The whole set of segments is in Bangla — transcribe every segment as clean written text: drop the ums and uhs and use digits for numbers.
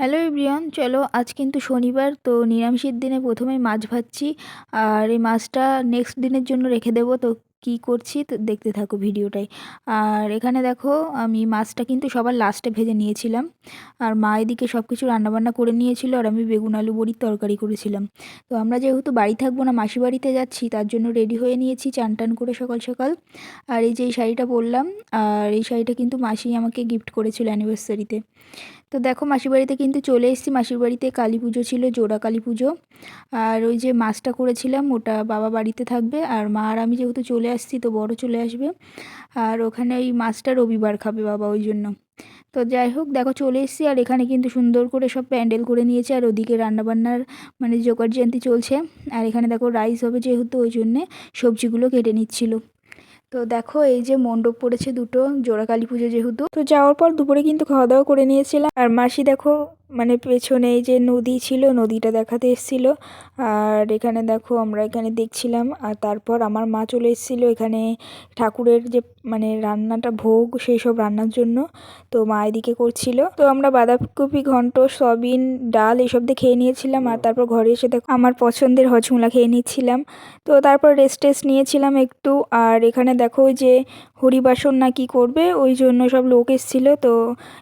হ্যালো এভরিওয়ান, চলো আজ কিন্তু শনিবার, তো নিরামিষের দিনে প্রথমেই মাছ ভাজছি। আর এই মাছটা নেক্সট দিনের জন্য রেখে দেবো। তো কি করছি তো দেখতে থাকো ভিডিওটাই। আর এখানে দেখো, আমি মাছটা কিন্তু সবার লাস্টে ভেজে নিয়েছিলাম। আর মা এদিকে সব কিছু রান্নাবান্না করে নিয়েছিল, আর আমি বেগুন আলু বড়ির তরকারি করেছিলাম। তো আমরা যেহেতু বাড়ি থাকবো না, মাসি বাড়িতে যাচ্ছি, তার জন্য রেডি হয়ে নিয়েছি চান টান করে সকাল সকাল। আর এই যে এই শাড়িটা পরলাম, আর এই শাড়িটা কিন্তু মাসি আমাকে গিফট করেছিল অ্যানিভার্সারিতে। তো দেখো, মাসির বাড়িতে কিন্তু চলে এসেছি। মাসির বাড়িতে কালী পুজো ছিল, জোড়া কালী পুজো। আর ওই যে মাছটা করেছিলাম ওটা বাবা বাড়িতে থাকবে, আর মা আর আমি যেহেতু চলে আসছি তো বড় চলে আসবে। আর ওখানে ওই মাছটা রবিবার খাবে বাবা, ওই জন্য। তো যাই হোক, দেখো চলে এসেছি। আর এখানে কিন্তু সুন্দর করে সব প্যান্ডেল করে নিয়েছে, আর ওদিকে রান্নাবান্নার মানে জোগাড়যন্ত্র চলছে। আর এখানে দেখো রাইস হবে যেহেতু, ওই জন্যে সবজিগুলো কেটে নিচ্ছিল। তো দেখো, এই যে মণ্ডপ পড়েছে দুটো, জোড়া কালী পুজো যেহেতু। তো যাওয়ার পর দুপুরে কিন্তু খাওয়া দাওয়া করে নিয়েছিলাম। আর মাসি দেখো, মানে পেছনে এই যে নদী ছিল, নদীটা দেখাতে এসেছিল। আর এখানে দেখো আমরা এখানে দেখছিলাম। আর তারপর আমার মা চলে এসেছিলো এখানে ঠাকুরের যে মানে রান্নাটা ভোগ, সেই সব রান্নার জন্য। তো মা এদিকে করছিল। তো আমরা বাঁধাকপি ঘন্ট, সয়াবিন, ডাল এইসব দিয়ে খেয়ে নিয়েছিলাম। আর তারপর ঘরে এসে দেখো আমার পছন্দের হজমোলা খেয়ে নিচ্ছিলাম। তো তারপর রেস্ট টেস্ট নিয়েছিলাম একটু। আর এখানে দেখো ওই যে হরিবাসন না কি করবে, ওই জন্য সব লোক এসেছিলো, তো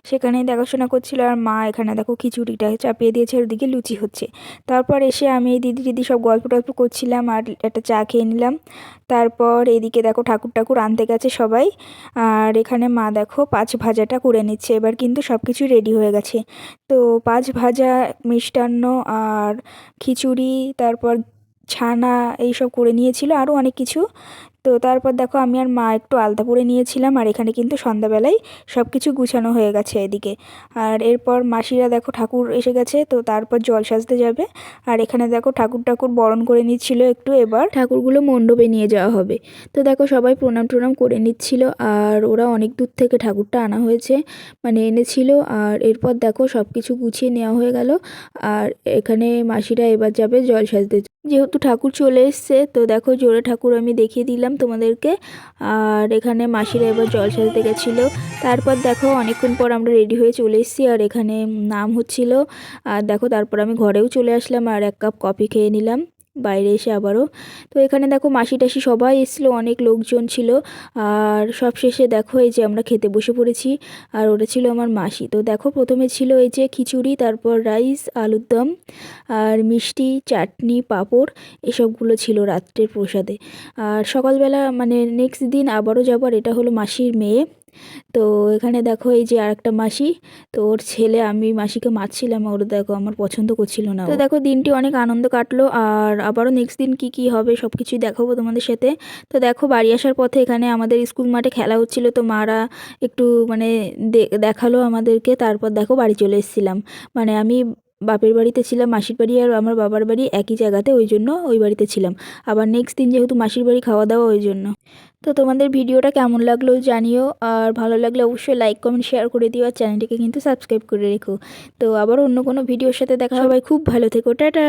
সেখানেই দেখাশোনা করছিল। আর মা এখানে দেখো খিচুড়িটা চাপিয়ে দিয়েছে, আর ওদিকে লুচি হচ্ছে। তারপর এসে আমি এই দিদি সব গল্প টল্প করছিলাম, আর একটা চা খেয়ে নিলাম। তারপর এদিকে দেখো ঠাকুর ঠাকুর আনতে গেছে সবাই। আর এখানে মা দেখো পাঁচ ভাজাটা করে নিচ্ছে। এবার কিন্তু সব কিছু রেডি হয়ে গেছে। তো পাঁচ ভাজা, মিষ্টান্ন, আর খিচুড়ি, তারপর ছানা এইসব করে নিয়েছিল, আরও অনেক কিছু। তো তারপর দেখো আমি আর মা একটু আলতা পরে নিয়েছিলাম। আর এখানে কিন্তু সন্ধ্যাবেলায় সব কিছু গুছানো হয়ে গেছে এদিকে। আর এরপর মাসিরা দেখো ঠাকুর এসে গেছে, তো তারপর জল সাজতে যাবে। আর এখানে দেখো ঠাকুর ঠাকুর বরণ করে নিচ্ছিল একটু, এবার ঠাকুরগুলো মণ্ডপে নিয়ে যাওয়া হবে। তো দেখো সবাই প্রণাম টনাম করে নিচ্ছিল। আর ওরা অনেক দূর থেকে ঠাকুরটা আনা হয়েছে, মানে এনেছিল। আর এরপর দেখো সব কিছু গুছিয়ে নেওয়া হয়ে গেল। আর এখানে মাসিরা এবার যাবে জল সাজতে। যেহেতু ঠাকুর চলে এসছে, তো দেখো জোড়া ঠাকুর আমি দেখিয়ে দিলাম তোমাদেরকে। আর এখানে মাসিরা এবার জল সাজতে গেছিলো। তারপর দেখো অনেকক্ষণ পর আমরা রেডি হয়ে চলে এসেছি, আর এখানে নাম হচ্ছিল। আর দেখো তারপর আমি ঘরেও চলে আসলাম, আর এক কাপ কফি খেয়ে নিলাম বাইরে এসে আবারও। তো এখানে দেখো মাসি টাসি সবাই এসেছিলো, অনেক লোকজন ছিল। আর সব শেষে দেখো এই যে আমরা খেতে বসে পড়েছি। আর ওটা ছিল আমার মাসি। তো দেখো প্রথমে ছিল এই যে খিচুড়ি, তারপর রাইস, আলুর দম, আর মিষ্টি, চাটনি, পাঁপড়, এসবগুলো ছিল রাত্রের প্রসাদে। আর সকালবেলা মানে নেক্সট দিন আবারও যাবার, এটা হলো মাসির মেয়ে। তো এখানে দেখো এই যে আরেকটা মাসি, তো ওর ছেলে, আমি মাসিকে মারছিলাম, ওর দেখো আমার পছন্দ করছিল না। তো দেখো দিনটি অনেক আনন্দ কাটলো। আর আবারও নেক্সট দিন কি কি হবে সব কিছুই দেখাবো তোমাদের সাথে। তো দেখো বাড়ি আসার পথে এখানে আমাদের স্কুল মাঠে খেলা হচ্ছিল, তো মারা একটু মানে দেখালো আমাদেরকে। তারপর দেখো বাড়ি চলে এসেছিলাম। মানে আমি বাপের বাড়িতে ছিলাম, মাসির বাড়ি আর আমার বাবার বাড়ি একই জায়গাতে, ওই জন্য ওই বাড়িতে ছিলাম। আবার নেক্সট দিন যেহেতু মাসির বাড়ি খাওয়া দাওয়া, ওই জন্য। তো তোমাদের ভিডিওটা কেমন লাগলো জানিও। আর ভালো লাগলে অবশ্যই লাইক কমেন্ট শেয়ার করে দিও, আর চ্যানেলটিকে কিন্তু সাবস্ক্রাইব করে রেখো। তো আবার অন্য কোনো ভিডিওর সাথে দেখা, সবাই খুব ভালো থেকো, টাটা।